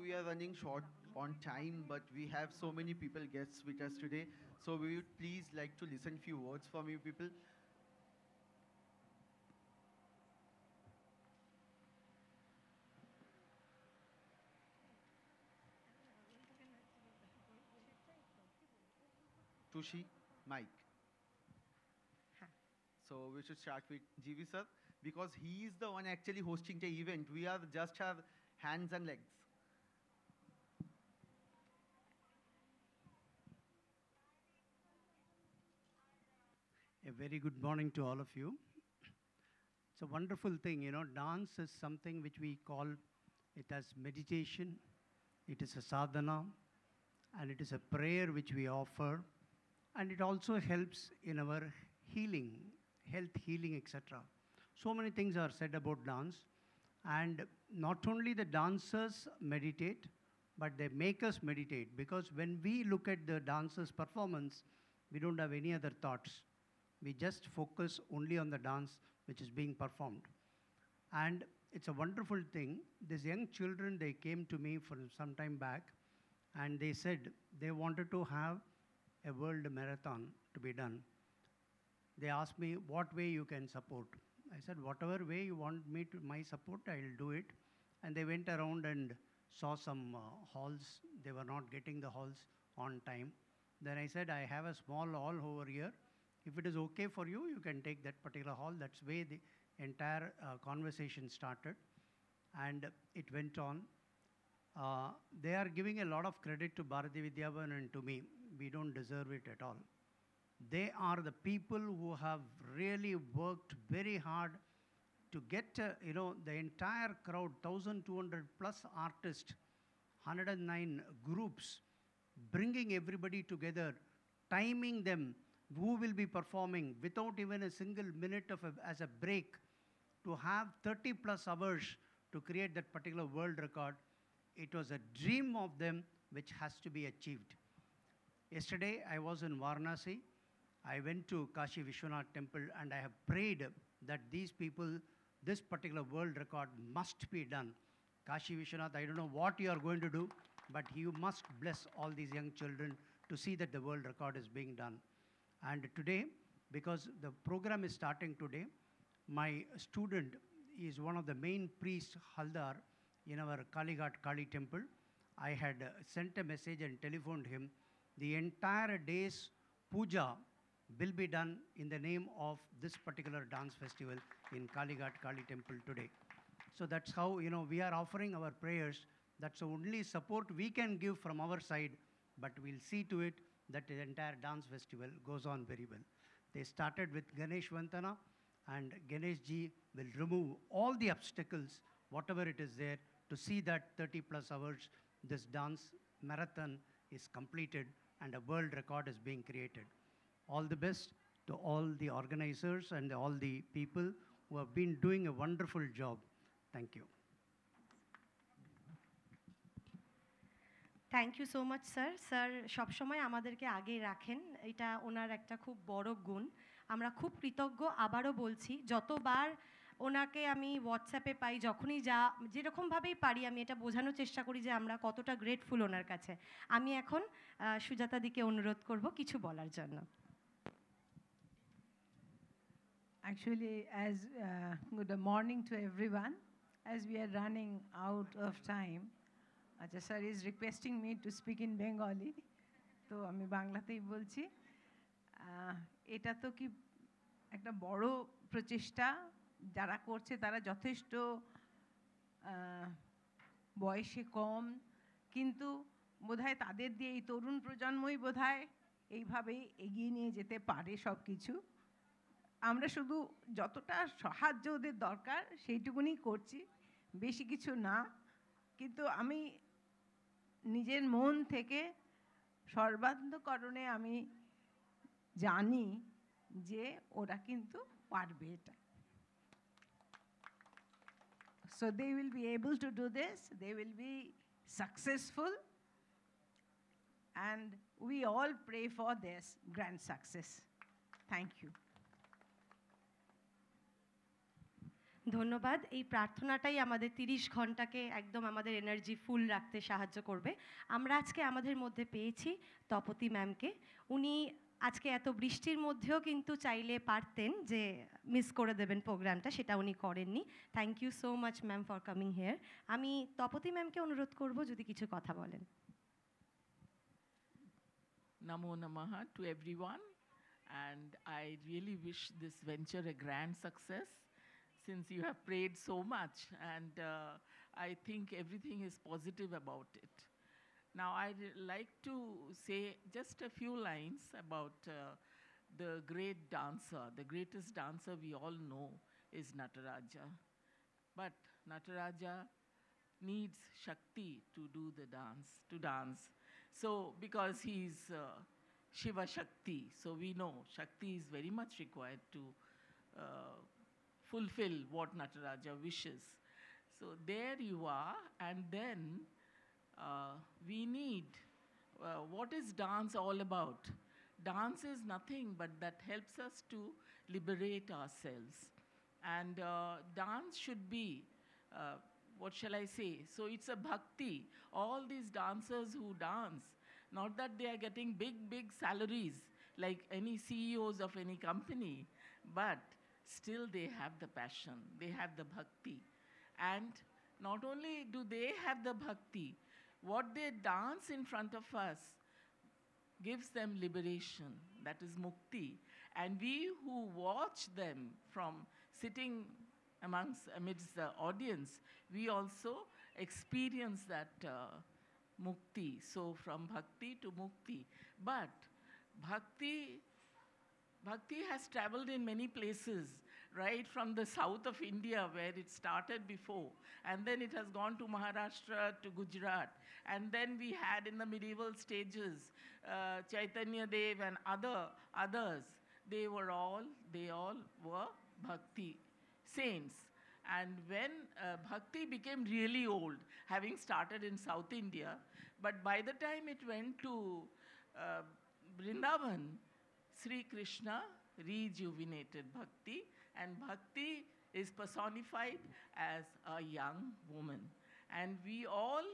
we are running short on time, but we have so many people guests with us today. So we would please like to listen few words from you people. Tushi, Mike. So we should start with GV sir because he is the one actually hosting the event. We are just her hands and legs. A very good morning to all of you. It's a wonderful thing, dance is something which we call it as meditation, it is a sadhana, and it is a prayer which we offer, and it also helps in our healing, health healing, etc. So many things are said about dance, and not only the dancers meditate, but they make us meditate because when we look at the dancers' performance, we don't have any other thoughts. We just focus only on the dance which is being performed. And it's a wonderful thing. These young children, they came to me for some time back and they said they wanted to have a world marathon to be done. They asked me what way you can support. I said, whatever way you want me to, my support, I'll do it. And they went around and saw some halls. They were not getting the halls on time. Then I said, I have a small hall over here. If it is okay for you, you can take that particular hall. That's where the entire conversation started. And it went on. They are giving a lot of credit to Bharati Vidyavan and to me. We don't deserve it at all. They are the people who have really worked very hard to get, the entire crowd, 1,200 plus artists, 109 groups, bringing everybody together, timing them, who will be performing without even a single minute as a break, to have 30 plus hours to create that particular world record. It was a dream of them which has to be achieved. Yesterday, I was in Varanasi. I went to Kashi Vishwanath temple and I have prayed that these people, this particular world record must be done. Kashi Vishwanath, I don't know what you are going to do, but you must bless all these young children to see that the world record is being done. And today, because the program is starting today, my student is one of the main priests, Haldar, in our Kalighat Kali temple. I had sent a message and telephoned him. The entire day's puja will be done in the name of this particular dance festival in Kalighat Kali temple today. So that's how, we are offering our prayers. That's the only support we can give from our side, but we'll see to it that the entire dance festival goes on very well. They started with Ganesh Vantana, and Ganesh ji will remove all the obstacles, whatever it is there, to see that 30 plus hours this dance marathon is completed and a world record is being created. All the best to all the organizers and all the people who have been doing a wonderful job. Thank you. Thank you so much sir sir সবসময় আমাদেরকে আগেই রাখেন, এটা ওনার একটা খুব বড় গুণ। আমরা খুব কৃতজ্ঞ, আবারও বলছি, যতবার ওনাকে আমি হোয়াটসঅ্যাপে পাই, যখনই যেরকমভাবেই পারি আমি এটা বোঝানোর চেষ্টা করি যে আমরা কতটা গ্রেটফুল ওনার কাছে। আমি এখন সুজাতা দিকে অনুরোধ করব কিছু বলার জন্য। Actually, as good morning to everyone. As we are running out of time, Acha sir is requesting me to speak in Bengali. তো আমি বাংলাতেই বলছি। এটা তো কি একটা বড় প্রচেষ্টা, যারা করছে তারা যথেষ্ট বয়সে কম, কিন্তু বোধহয় তাদের দিয়ে এই তরুণ প্রজন্মই বোধহয় এইভাবেই এগিয়ে নিয়ে যেতে পারে সব কিছু। আমরা শুধু যতটা সাহায্য ওদের দরকার সেইটুকুনি করছি, বেশি কিছু না। কিন্তু আমি নিজের মন থেকে সর্বান্তকরণে আমি জানি যে ওরা কিন্তু পারবে এটা। So they will be able to do this, they will be successful, and we all pray for this grand success. Thank you. ধন্যবাদ। এই প্রার্থনাটাই আমাদের 30 ঘন্টাকে একদম আমাদের এনার্জি ফুল রাখতে সাহায্য করবে। আমরা আজকে আমাদের মধ্যে পেয়েছি তপতী ম্যামকে। উনি আজকে এত বৃষ্টির মধ্যেও কিন্তু চাইলে পারতেন যে মিস করে দেবেন প্রোগ্রামটা, সেটা উনি করেননি। Thank you so much ma'am for coming here. আমি তপতী ম্যামকে অনুরোধ করব যদি কিছু কথা বলেন। Namo Namaha to everyone, and I really wish this venture a grand success since you have prayed so much, and I think everything is positive about it. Now I'd like to say just a few lines about the great dancer. The greatest dancer we all know is Nataraja, but Nataraja needs Shakti to do the dance, to dance. So, because he's Shiva Shakti, so we know Shakti is very much required to fulfill what Nataraja wishes. So, there you are, and then we need what is dance all about? Dance is nothing but that helps us to liberate ourselves. And dance should be what shall I say? So it's a bhakti. All these dancers who dance, not that they are getting big salaries like any CEOs of any company, but still they have the passion, they have the bhakti. And not only do they have the bhakti, what they dance in front of us gives them liberation, that is mukti. And we who watch them from sitting amidst the audience, we also experience that mukti. So from bhakti to mukti. But bhakti has traveled in many places, right from the south of India where it started before, and then it has gone to Maharashtra, to Gujarat, and then we had in the medieval stages Chaitanya Dev and others. They all were bhakti saints. And when bhakti became really old, having started in South India, but by the time it went to Vrindavan, Sri Krishna rejuvenated bhakti, and bhakti is personified as a young woman. And we all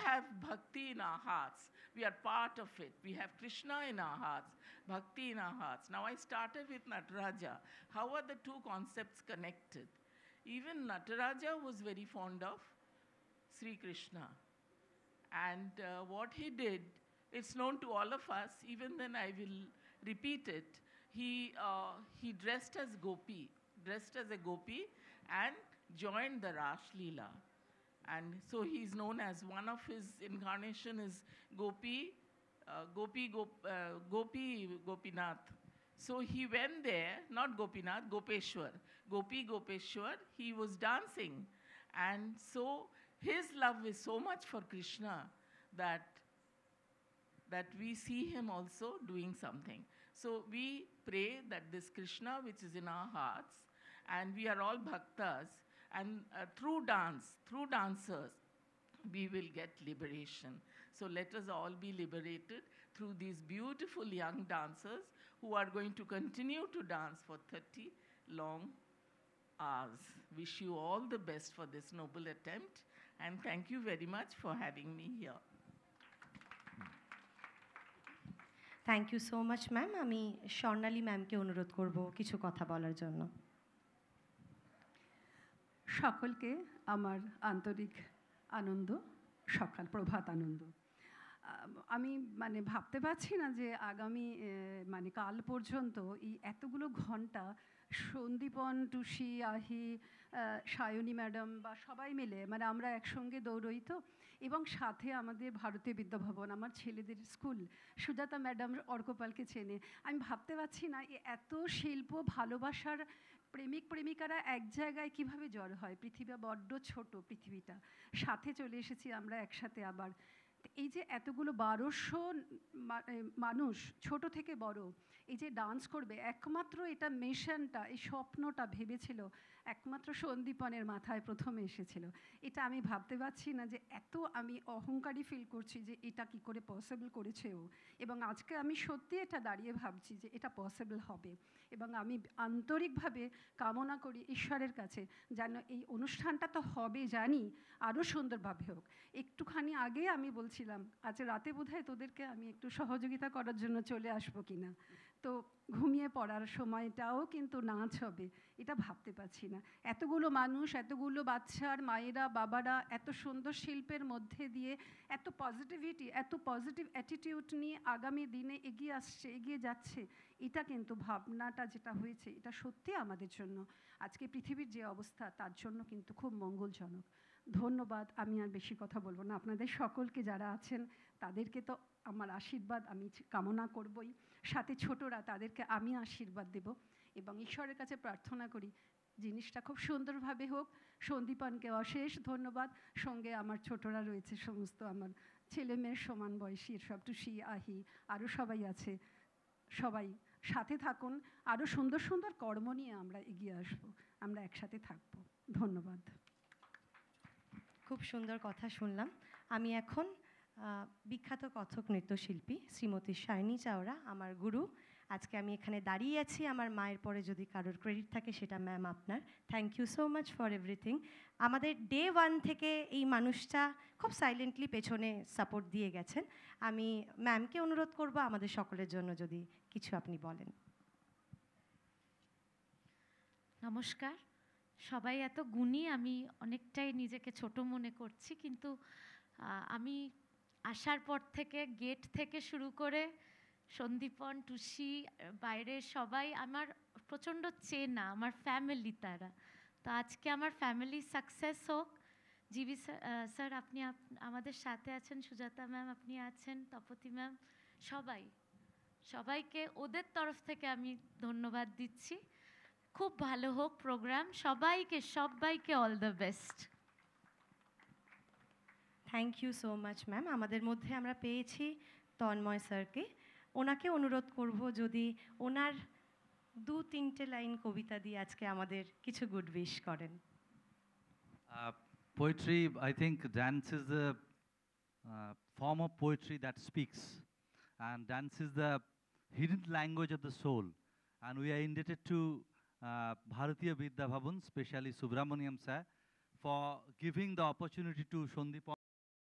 have bhakti in our hearts. We are part of it. We have Krishna in our hearts, bhakti in our hearts. Now I started with Nataraja. How are the two concepts connected? Even Nataraja was very fond of Sri Krishna. And what he did, it's known to all of us, even then I will repeat it. He dressed as a gopi and joined the Rash Leela. And so he's known as, one of his incarnation is Gopinath. So he went there, not Gopinath, Gopeshwar. Gopeshwar, he was dancing. And so his love is so much for Krishna that we see him also doing something. So we pray that this Krishna which is in our hearts, and we are all bhaktas, and through dancers, we will get liberation. So let us all be liberated through these beautiful young dancers who are going to continue to dance for 30 long hours. Wish you all the best for this noble attempt, and thank you very much for having me here. Thank you so much ma'am. আমি স্বর্ণালী ম্যামকে অনুরোধ করব কিছু কথা বলার জন্য। সকলকে আমার আন্তরিক আনন্দ, সকাল প্রভাত আনন্দ। আমি ভাবতে পারছি না যে আগামী কাল পর্যন্ত এই এতগুলো ঘন্টা সন্দীপন, টুসি, আহি, সায়নী ম্যাডাম বা সবাই মিলে আমরা একসঙ্গে দৌড়ই তো, এবং সাথে আমাদের ভারতীয় বিদ্যাভবন, আমার ছেলেদের স্কুল, সুজাতা ম্যাডাম অর্কপালকে চেনে। আমি ভাবতে পারছি না এত শিল্প ভালোবাসার প্রেমিকারা এক জায়গায় কিভাবে জড়ো হয়। পৃথিবী বড্ড ছোট, পৃথিবীটা সাথে চলে এসেছি আমরা একসাথে আবার। এই যে এতগুলো 1200 মানুষ, ছোট থেকে বড়, এই যে ডান্স করবে, একমাত্র এটা মিশনটা, এই স্বপ্নটা ভেবেছিল একমাত্র সন্দীপনের মাথায় প্রথমে এসেছিল। এটা আমি ভাবতে পারছি না যে এত আমি অহংকারী ফিল করছি যে এটা কি করে পসিবল করেছে ও। এবং আজকে আমি সত্যি এটা দাঁড়িয়ে ভাবছি যে এটা পসিবল হবে। এবং আমি আন্তরিকভাবে কামনা করি ঈশ্বরের কাছে যেন এই অনুষ্ঠানটা তো হবে জানি, আরও সুন্দরভাবে হোক। একটুখানি আগে আমি বলছিলাম আজ রাতে বোধহয় তোদেরকে আমি একটু সহযোগিতা করার জন্য চলে আসবো কিনা, তো ঘুমিয়ে পড়ার সময়টাও কিন্তু নাচ হবে, এটা ভাবতে পারছি না। এতগুলো মানুষ, এতগুলো বাচ্চার মায়েরা বাবারা এত সুন্দর শিল্পের মধ্যে দিয়ে এত পজিটিভিটি, এত পজিটিভ অ্যাটিটিউড নিয়ে আগামী দিনে এগিয়ে আসছে, এগিয়ে যাচ্ছে, এটা কিন্তু ভাবনাটা যেটা হয়েছে এটা সত্যি আমাদের জন্য আজকে পৃথিবীর যে অবস্থা তার জন্য কিন্তু খুব মঙ্গলজনক। ধন্যবাদ, আমি আর বেশি কথা বলবো না। আপনাদের সকলকে যারা আছেন তাদেরকে তো আমার আশীর্বাদ আমি কামনা করবই, সাথে ছোটরা তাদেরকে আমি আশীর্বাদ দেব এবং ঈশ্বরের কাছে প্রার্থনা করি জিনিসটা খুব সুন্দরভাবে হোক। সন্দীপনকে অশেষ ধন্যবাদ, সঙ্গে আমার ছোটরা রয়েছে, সমস্ত আমার ছেলে মেয়ের সমান বয়সী, সব টুসি আহি আরও সবাই আছে, সবাই সাথে থাকুন, আরও সুন্দর সুন্দর কর্ম নিয়ে আমরা এগিয়ে আসবো, আমরা একসাথে থাকবো। ধন্যবাদ। খুব সুন্দর কথা শুনলাম। আমি এখন বিখ্যাত কথক নৃত্যশিল্পী শ্রীমতী শাইনি চাওড়া, আমার গুরু, আজকে আমি এখানে দাঁড়িয়ে আছি। আমার মায়ের পরে যদি কারোর ক্রেডিট থাকে সেটা ম্যাম আপনার। Thank you so much for everything. আমাদের ডে 1 থেকে এই মানুষটা খুব সাইলেন্টলি পেছনে সাপোর্ট দিয়ে গেছেন। আমি ম্যামকে অনুরোধ করব আমাদের সকলের জন্য যদি কিছু আপনি বলেন। নমস্কার, সবাই এত গুণী, আমি অনেকটাই নিজেকে ছোট মনে করছি, কিন্তু আমি আসার পর থেকে গেট থেকে শুরু করে সন্দীপন, টুসি, বাইরের সবাই আমার প্রচণ্ড চেনা, আমার ফ্যামিলি তারা। তো আজকে আমার ফ্যামিলি সাকসেস হোক। জিবি স্যার আপনি আমাদের সাথে আছেন, সুজাতা ম্যাম আপনি আছেন, তপতি ম্যাম, সবাইকে ওদের তরফ থেকে আমি ধন্যবাদ দিচ্ছি। খুব ভালো হোক প্রোগ্রাম, সবাইকে all the best. Thank you so much ma'am. আমাদের মধ্যে আমরা পেয়েছি তন্ময় স্যারকে, ওনাকে অনুরোধ করব যদি ওনার 2-3টে লাইন কবিতা দিয়ে আজকে আমাদের কিছু গুড উইশ করেন। Poetry, I think dance is the form of poetry that speaks, and dance is the hidden language of the soul, and we are indebted to Bharatiya Vidya Bhavan, especially Subramaniam sir, for giving the opportunity to Sandip